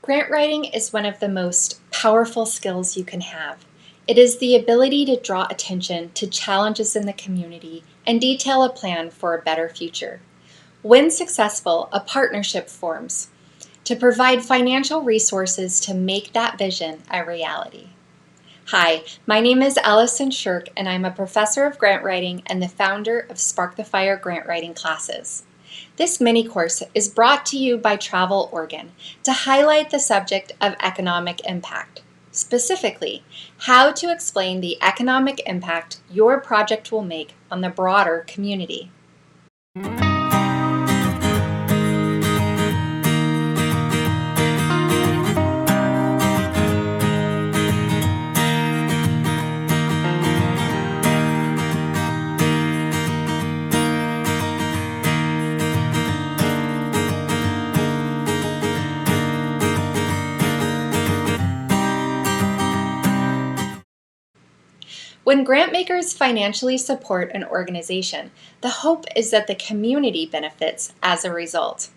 Grant writing is one of the most powerful skills you can have. It is the ability to draw attention to challenges in the community and detail a plan for a better future. When successful, a partnership forms to provide financial resources to make that vision a reality. Hi, my name is Allison Shirk, and I'm a professor of grant writing and the founder of Spark the Fire grant writing classes. This mini course is brought to you by Travel Oregon to highlight the subject of economic impact. Specifically, how to explain the economic impact your project will make on the broader community. When grant makers financially support an organization, the hope is that the community benefits as a result.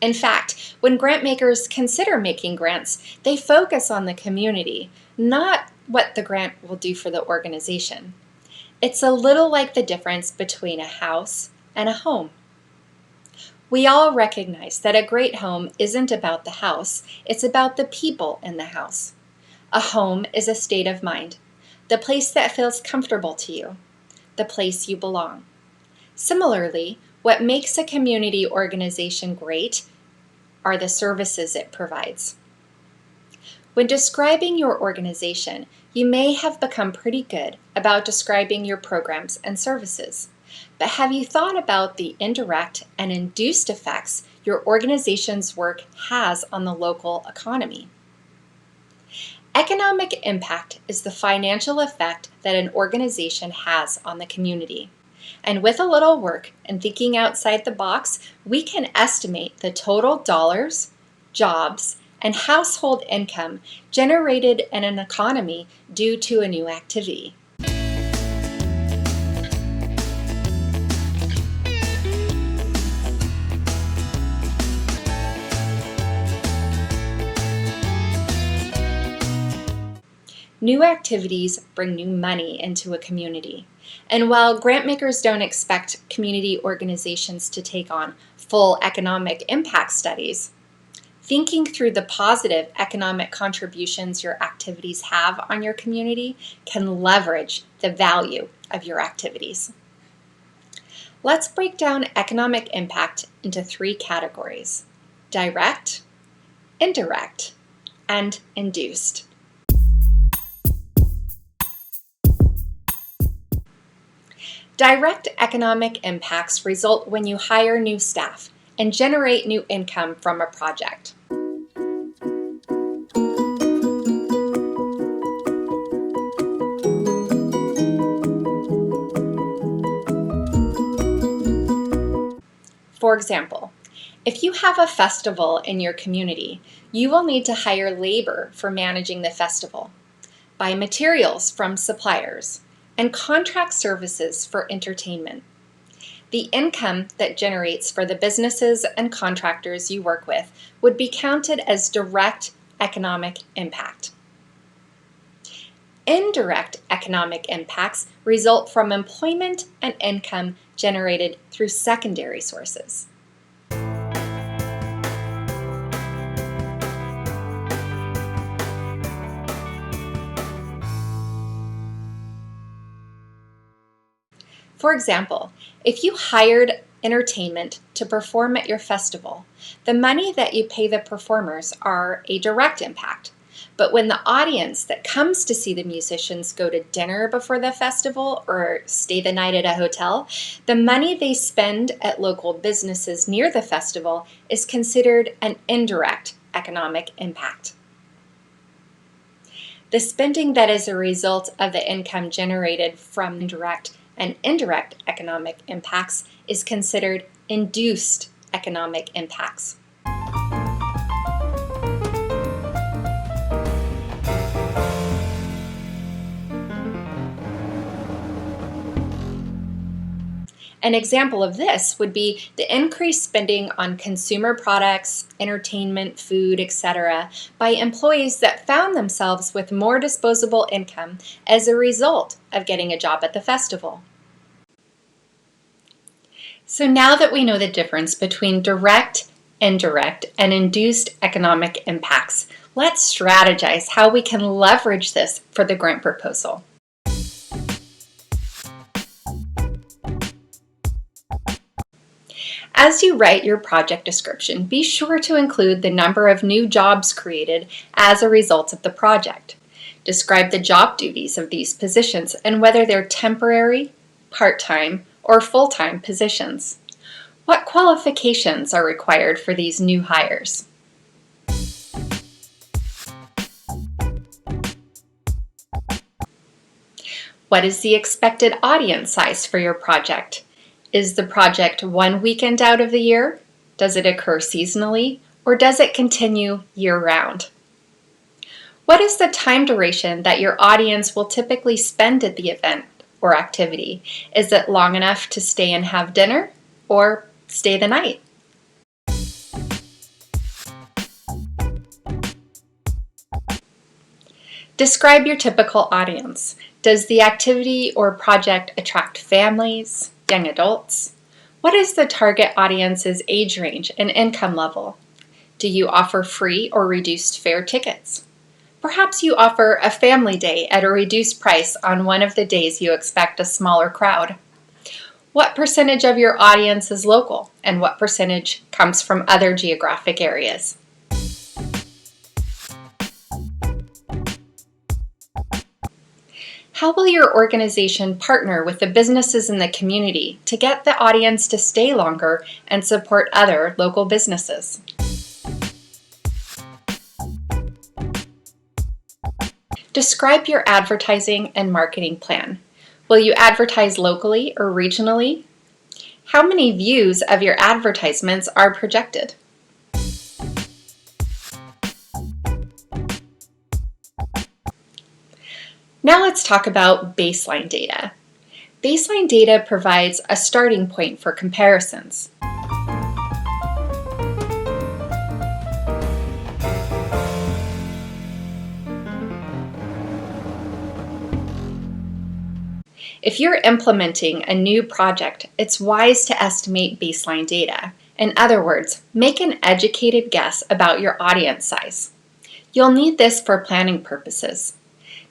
In fact, when grant makers consider making grants, they focus on the community, not what the grant will do for the organization. It's a little like the difference between a house and a home. We all recognize that a great home isn't about the house, it's about the people in the house. A home is a state of mind. The place that feels comfortable to you, the place you belong. Similarly, what makes a community organization great are the services it provides. When describing your organization, you may have become pretty good about describing your programs and services. But have you thought about the indirect and induced effects your organization's work has on the local economy? Economic impact is the financial effect that an organization has on the community. And with a little work and thinking outside the box, we can estimate the total dollars, jobs, and household income generated in an economy due to a new activity. New activities bring new money into a community. And while grant makers don't expect community organizations to take on full economic impact studies, thinking through the positive economic contributions your activities have on your community can leverage the value of your activities. Let's break down economic impact into three categories: direct, indirect, and induced. Direct economic impacts result when you hire new staff and generate new income from a project. For example, if you have a festival in your community, you will need to hire labor for managing the festival, buy materials from suppliers, and contract services for entertainment. The income that generates for the businesses and contractors you work with would be counted as direct economic impact. Indirect economic impacts result from employment and income generated through secondary sources. For example, if you hired entertainment to perform at your festival, the money that you pay the performers are a direct impact. But when the audience that comes to see the musicians go to dinner before the festival or stay the night at a hotel, the money they spend at local businesses near the festival is considered an indirect economic impact. The spending that is a result of the income generated from direct and indirect economic impacts is considered induced economic impacts. An example of this would be the increased spending on consumer products, entertainment, food, etc., by employees that found themselves with more disposable income as a result of getting a job at the festival. So now that we know the difference between direct, indirect, and induced economic impacts, let's strategize how we can leverage this for the grant proposal. As you write your project description, be sure to include the number of new jobs created as a result of the project. Describe the job duties of these positions and whether they're temporary, part-time, or full-time positions. What qualifications are required for these new hires? What is the expected audience size for your project? Is the project one weekend out of the year? Does it occur seasonally? Or does it continue year-round? What is the time duration that your audience will typically spend at the event or activity? Is it long enough to stay and have dinner or stay the night? Describe your typical audience. Does the activity or project attract families, young adults? What is the target audience's age range and income level? Do you offer free or reduced fare tickets? Perhaps you offer a family day at a reduced price on one of the days you expect a smaller crowd. What percentage of your audience is local, and what percentage comes from other geographic areas? How will your organization partner with the businesses in the community to get the audience to stay longer and support other local businesses? Describe your advertising and marketing plan. Will you advertise locally or regionally? How many views of your advertisements are projected? Now let's talk about baseline data. Baseline data provides a starting point for comparisons. If you're implementing a new project, it's wise to estimate baseline data. In other words, make an educated guess about your audience size. You'll need this for planning purposes.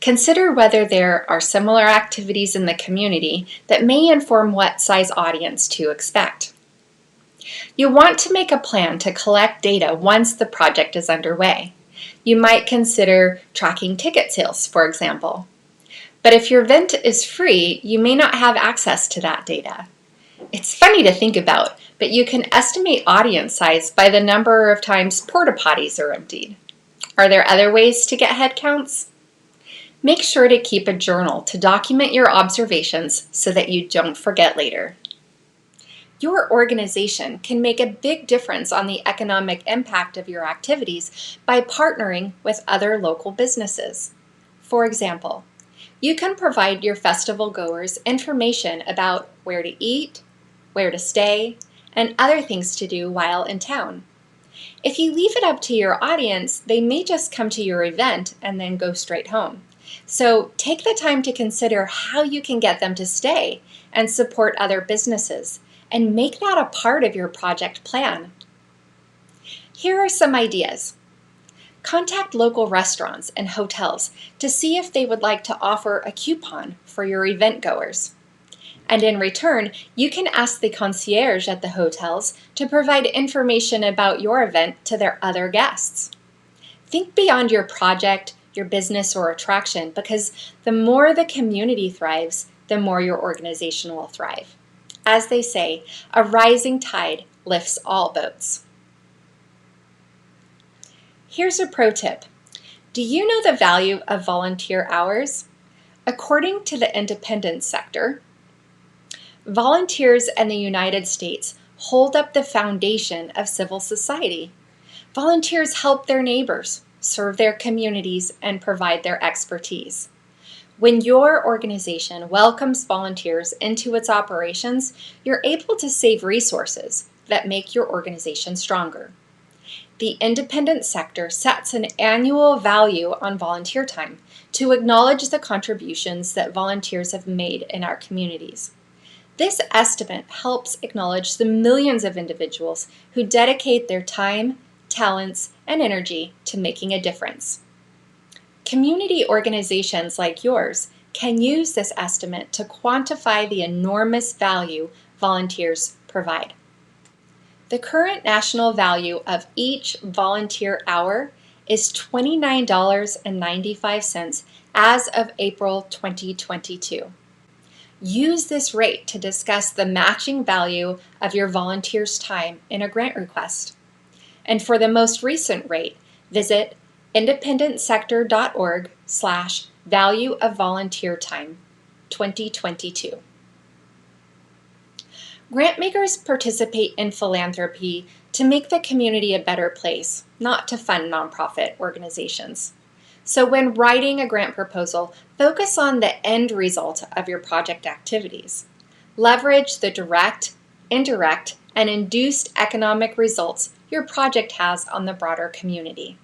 Consider whether there are similar activities in the community that may inform what size audience to expect. You want to make a plan to collect data once the project is underway. You might consider tracking ticket sales, for example. But if your event is free, you may not have access to that data. It's funny to think about, but you can estimate audience size by the number of times porta potties are emptied. Are there other ways to get head counts? Make sure to keep a journal to document your observations so that you don't forget later. Your organization can make a big difference on the economic impact of your activities by partnering with other local businesses. For example, you can provide your festival goers information about where to eat, where to stay, and other things to do while in town. If you leave it up to your audience, they may just come to your event and then go straight home. So take the time to consider how you can get them to stay and support other businesses, and make that a part of your project plan. Here are some ideas. Contact local restaurants and hotels to see if they would like to offer a coupon for your event goers. And in return, you can ask the concierge at the hotels to provide information about your event to their other guests. Think beyond your project, your business, or attraction, because the more the community thrives, the more your organization will thrive. As they say, a rising tide lifts all boats. Here's a pro tip. Do you know the value of volunteer hours? According to the independent sector, volunteers in the United States hold up the foundation of civil society. Volunteers help their neighbors, serve their communities, and provide their expertise. When your organization welcomes volunteers into its operations, you're able to save resources that make your organization stronger. The independent sector sets an annual value on volunteer time to acknowledge the contributions that volunteers have made in our communities. This estimate helps acknowledge the millions of individuals who dedicate their time, talents, and energy to making a difference. Community organizations like yours can use this estimate to quantify the enormous value volunteers provide. The current national value of each volunteer hour is $29.95 as of April 2022. Use this rate to discuss the matching value of your volunteer's time in a grant request. And for the most recent rate, visit independentsector.org/value of volunteer time 2022. Grantmakers participate in philanthropy to make the community a better place, not to fund nonprofit organizations. So when writing a grant proposal, focus on the end result of your project activities. Leverage the direct, indirect, and induced economic results your project has on the broader community.